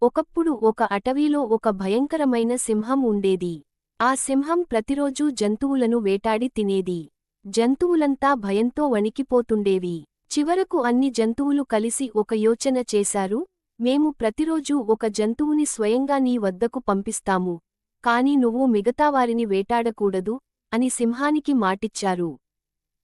ఒకప్పుడు ఒక అటవీలో ఒక భయంకరమైన సింహం ఉండేది. ఆ సింహం ప్రతిరోజూ జంతువులను వేటాడి తినేది. జంతువులంతా భయంతో వణికిపోతుండేవి. చివరకు అన్ని జంతువులు కలిసి ఒక యోచన చేశారు, మేము ప్రతిరోజూ ఒక జంతువుని స్వయంగా నీ వద్దకు పంపిస్తాము, కాని నువ్వు మిగతావారిని వేటాడకూడదు అని సింహానికి మాటిచ్చారు.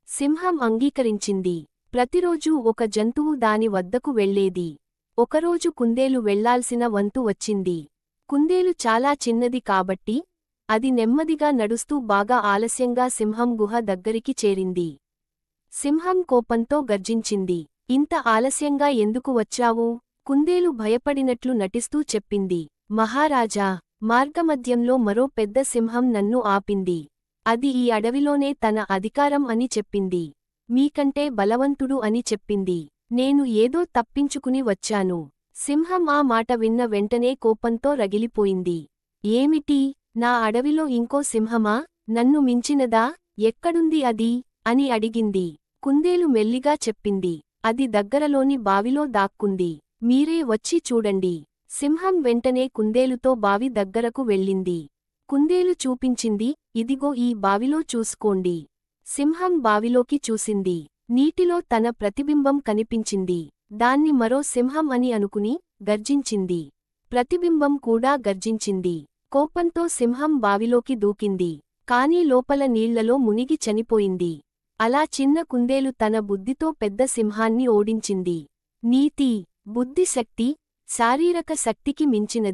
సింహం అంగీకరించింది. ప్రతిరోజూ ఒక జంతువు దాని వద్దకు వెళ్లేది. ఒకరోజు కుందేలు వెళ్లాల్సిన వంతు వచ్చింది. కుందేలు చాలా చిన్నది కాబట్టి అది నెమ్మదిగా నడుస్తూ బాగా ఆలస్యంగా సింహం గుహ దగ్గరికి చేరింది. సింహం కోపంతో గర్జించింది. ఇంత ఆలస్యంగా ఎందుకు వచ్చావు? కుందేలు భయపడినట్లు నటిస్తూ చెప్పింది. మహారాజా, మార్గమధ్యంలో మరో పెద్ద సింహం నన్ను ఆపింది. అది ఈ అడవిలోనే తన అధికారం అని చెప్పింది. మీకంటే బలవంతుడు అని చెప్పింది. నేను ఏదో తప్పించుకుని వచ్చాను. సింహం ఆ మాట విన్న వెంటనే కోపంతో రగిలిపోయింది. ఏమిటి, నా అడవిలో ఇంకో సింహమా? నన్ను మించినదా? ఎక్కడుంది అది? అని అడిగింది. కుందేలు మెల్లిగా చెప్పింది. అది దగ్గరలోని బావిలో దాక్కుంది. మీరే వచ్చి చూడండి. సింహం వెంటనే కుందేలుతో బావి దగ్గరకు వెళ్ళింది. కుందేలు చూపించింది, ఇదిగో ఈ బావిలో చూసుకోండి. సింహం బావిలోకి చూసింది. నీటిలో తన ప్రతిబింబం కనిపించింది. దాన్ని మరో సింహం అని అనుకుని గర్జించింది. ప్రతిబింబం కూడా గర్జించింది. కోపంతో సింహం బావిలోకి దూకింది. కానీ లోపల నీళ్లలో మునిగి చనిపోయింది. అలా చిన్న కుందేలు తన బుద్ధితో పెద్ద సింహాన్ని ఓడించింది. నీతి: బుద్ధిశక్తి శారీరక శక్తికి మించినది.